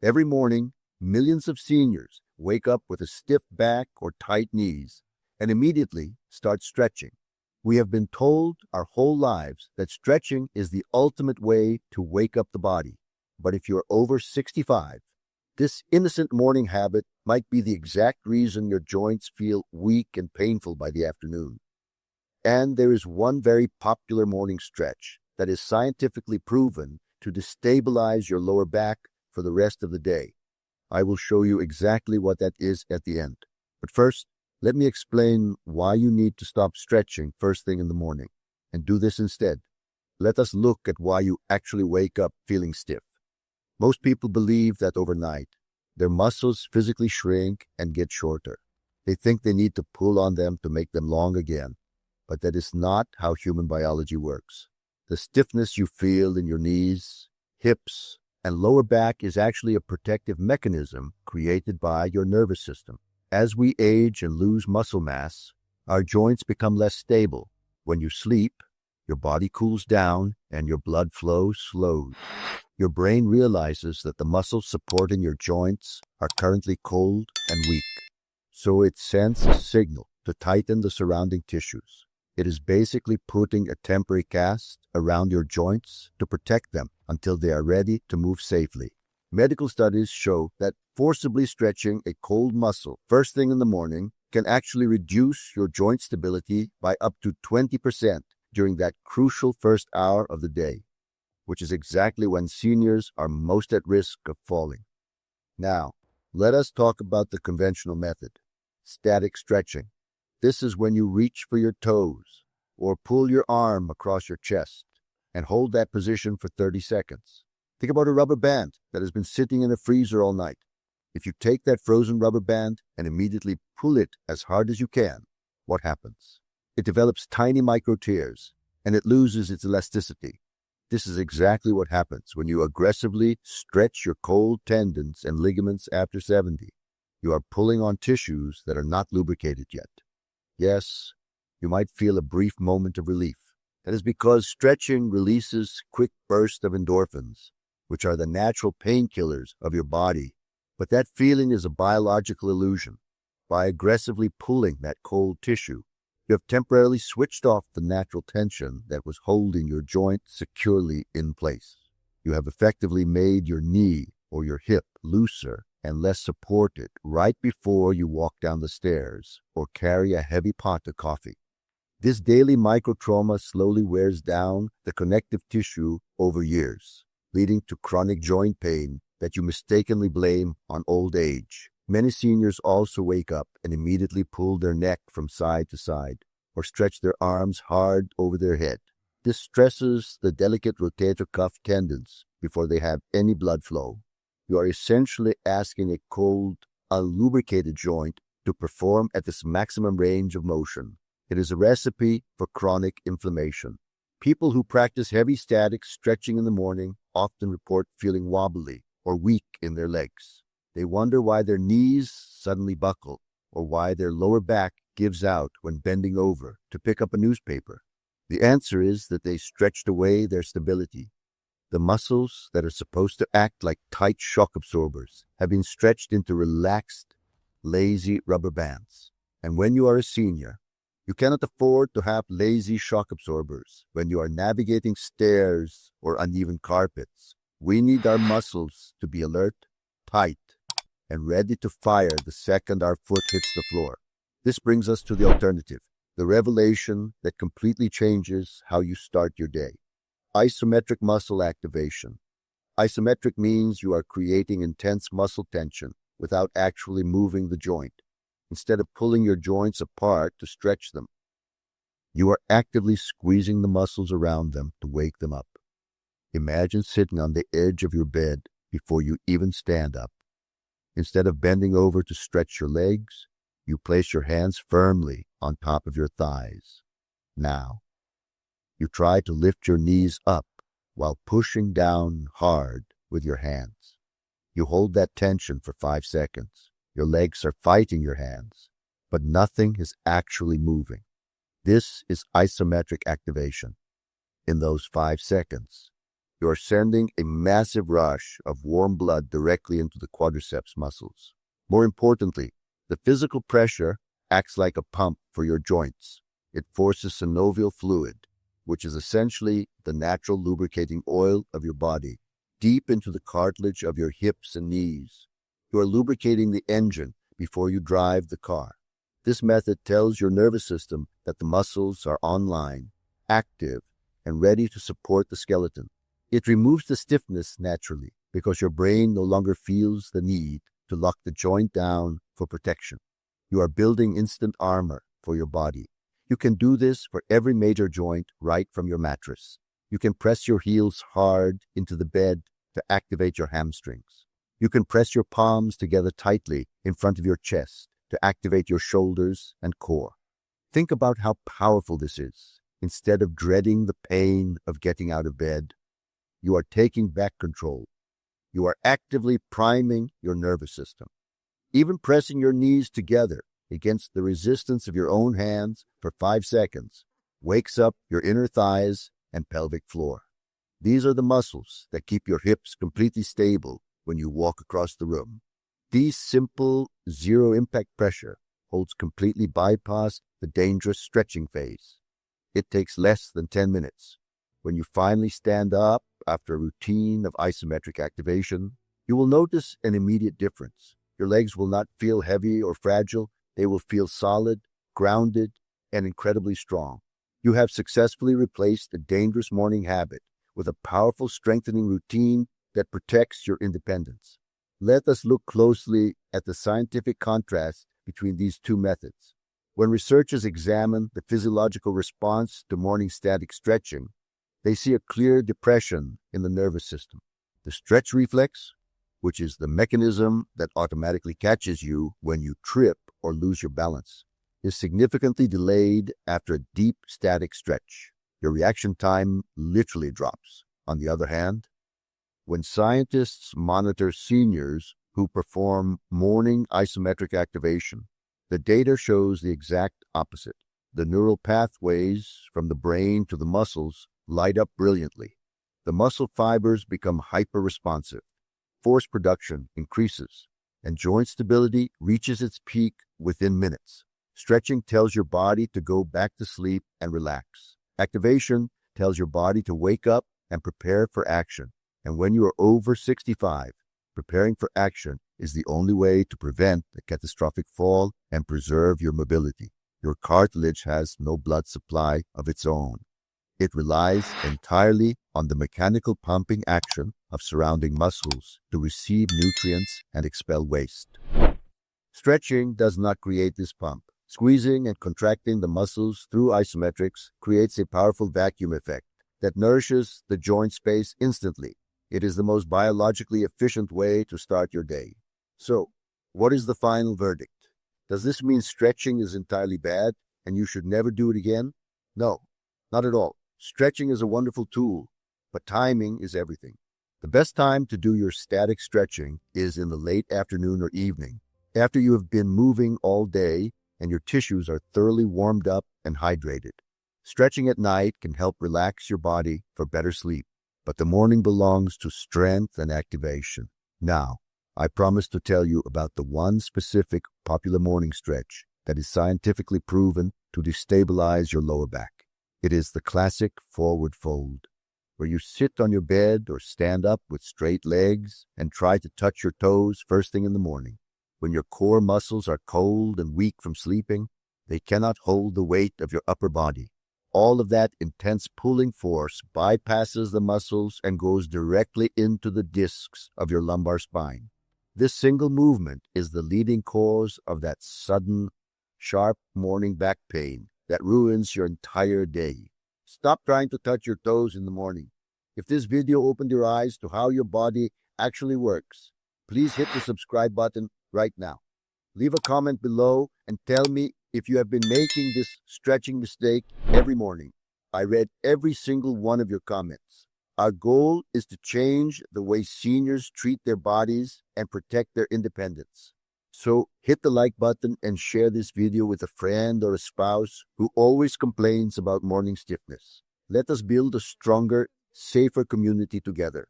Every morning, millions of seniors wake up with a stiff back or tight knees and immediately start stretching. We have been told our whole lives that stretching is the ultimate way to wake up the body. But if you're over 65, this innocent morning habit might be the exact reason your joints feel weak and painful by the afternoon. And there is one very popular morning stretch that is scientifically proven to destabilize your lower back for the rest of the day. I will show you exactly what that is at the end. But first, let me explain why you need to stop stretching first thing in the morning and do this instead. Let us look at why you actually wake up feeling stiff. Most people believe that overnight, their muscles physically shrink and get shorter. They think they need to pull on them to make them long again, but that is not how human biology works. The stiffness you feel in your knees, hips, and lower back is actually a protective mechanism created by your nervous system. As we age and lose muscle mass, our joints become less stable. When you sleep, your body cools down and your blood flow slows. Your brain realizes that the muscles supporting your joints are currently cold and weak, so it sends a signal to tighten the surrounding tissues. It is basically putting a temporary cast around your joints to protect them until they are ready to move safely. Medical studies show that forcibly stretching a cold muscle first thing in the morning can actually reduce your joint stability by up to 20% during that crucial first hour of the day, which is exactly when seniors are most at risk of falling. Now, let us talk about the conventional method, static stretching. This is when you reach for your toes or pull your arm across your chest and hold that position for 30 seconds. Think about a rubber band that has been sitting in a freezer all night. If you take that frozen rubber band and immediately pull it as hard as you can, what happens? It develops tiny micro tears and it loses its elasticity. This is exactly what happens when you aggressively stretch your cold tendons and ligaments after 70. You are pulling on tissues that are not lubricated yet. Yes, you might feel a brief moment of relief. That is because stretching releases quick bursts of endorphins, which are the natural painkillers of your body. But that feeling is a biological illusion. By aggressively pulling that cold tissue, you have temporarily switched off the natural tension that was holding your joint securely in place. You have effectively made your knee or your hip looser and less supported right before you walk down the stairs or carry a heavy pot of coffee. This daily microtrauma slowly wears down the connective tissue over years, leading to chronic joint pain that you mistakenly blame on old age. Many seniors also wake up and immediately pull their neck from side to side or stretch their arms hard over their head. This stresses the delicate rotator cuff tendons before they have any blood flow. You are essentially asking a cold, unlubricated joint to perform at this maximum range of motion. It is a recipe for chronic inflammation. People who practice heavy static stretching in the morning often report feeling wobbly or weak in their legs. They wonder why their knees suddenly buckle or why their lower back gives out when bending over to pick up a newspaper. The answer is that they stretched away their stability. The muscles that are supposed to act like tight shock absorbers have been stretched into relaxed, lazy rubber bands. And when you are a senior, you cannot afford to have lazy shock absorbers when you are navigating stairs or uneven carpets. We need our muscles to be alert, tight, and ready to fire the second our foot hits the floor. This brings us to the alternative, the revelation that completely changes how you start your day. Isometric muscle activation. Isometric means you are creating intense muscle tension without actually moving the joint. Instead of pulling your joints apart to stretch them, you are actively squeezing the muscles around them to wake them up. Imagine sitting on the edge of your bed before you even stand up. Instead of bending over to stretch your legs, you place your hands firmly on top of your thighs. Now, you try to lift your knees up while pushing down hard with your hands. You hold that tension for 5 seconds. Your legs are fighting your hands, but nothing is actually moving. This is isometric activation. In those 5 seconds, you are sending a massive rush of warm blood directly into the quadriceps muscles. More importantly, the physical pressure acts like a pump for your joints. It forces synovial fluid, which is essentially the natural lubricating oil of your body, deep into the cartilage of your hips and knees. You are lubricating the engine before you drive the car. This method tells your nervous system that the muscles are online, active, and ready to support the skeleton. It removes the stiffness naturally because your brain no longer feels the need to lock the joint down for protection. You are building instant armor for your body. You can do this for every major joint right from your mattress. You can press your heels hard into the bed to activate your hamstrings. You can press your palms together tightly in front of your chest to activate your shoulders and core. Think about how powerful this is. Instead of dreading the pain of getting out of bed, you are taking back control. You are actively priming your nervous system. Even pressing your knees together against the resistance of your own hands for 5 seconds wakes up your inner thighs and pelvic floor. These are the muscles that keep your hips completely stable when you walk across the room. These simple, zero-impact pressure holds completely bypass the dangerous stretching phase. It takes less than 10 minutes. When you finally stand up after a routine of isometric activation, you will notice an immediate difference. Your legs will not feel heavy or fragile. They will feel solid, grounded, and incredibly strong. You have successfully replaced a dangerous morning habit with a powerful strengthening routine that protects your independence. Let us look closely at the scientific contrast between these two methods. When researchers examine the physiological response to morning static stretching, they see a clear depression in the nervous system. The stretch reflex, which is the mechanism that automatically catches you when you trip or lose your balance, is significantly delayed after a deep static stretch. Your reaction time literally drops. On the other hand, when scientists monitor seniors who perform morning isometric activation, the data shows the exact opposite. The neural pathways from the brain to the muscles light up brilliantly. The muscle fibers become hyper-responsive. Force production increases, and joint stability reaches its peak within minutes. Stretching tells your body to go back to sleep and relax. Activation tells your body to wake up and prepare for action. And when you are over 65, preparing for action is the only way to prevent a catastrophic fall and preserve your mobility. Your cartilage has no blood supply of its own. It relies entirely on the mechanical pumping action of surrounding muscles to receive nutrients and expel waste. Stretching does not create this pump. Squeezing and contracting the muscles through isometrics creates a powerful vacuum effect that nourishes the joint space instantly. It is the most biologically efficient way to start your day. So, what is the final verdict? Does this mean stretching is entirely bad and you should never do it again? No, not at all. Stretching is a wonderful tool, but timing is everything. The best time to do your static stretching is in the late afternoon or evening, after you have been moving all day and your tissues are thoroughly warmed up and hydrated. Stretching at night can help relax your body for better sleep, but the morning belongs to strength and activation. Now, I promise to tell you about the one specific popular morning stretch that is scientifically proven to destabilize your lower back. It is the classic forward fold, where you sit on your bed or stand up with straight legs and try to touch your toes first thing in the morning. When your core muscles are cold and weak from sleeping, they cannot hold the weight of your upper body. All of that intense pulling force bypasses the muscles and goes directly into the discs of your lumbar spine. This single movement is the leading cause of that sudden, sharp morning back pain that ruins your entire day. Stop trying to touch your toes in the morning. If this video opened your eyes to how your body actually works, please hit the subscribe button right now. Leave a comment below and tell me if you have been making this stretching mistake every morning. I read every single one of your comments. Our goal is to change the way seniors treat their bodies and protect their independence. So hit the like button and share this video with a friend or a spouse who always complains about morning stiffness. Let us build a stronger, safer community together.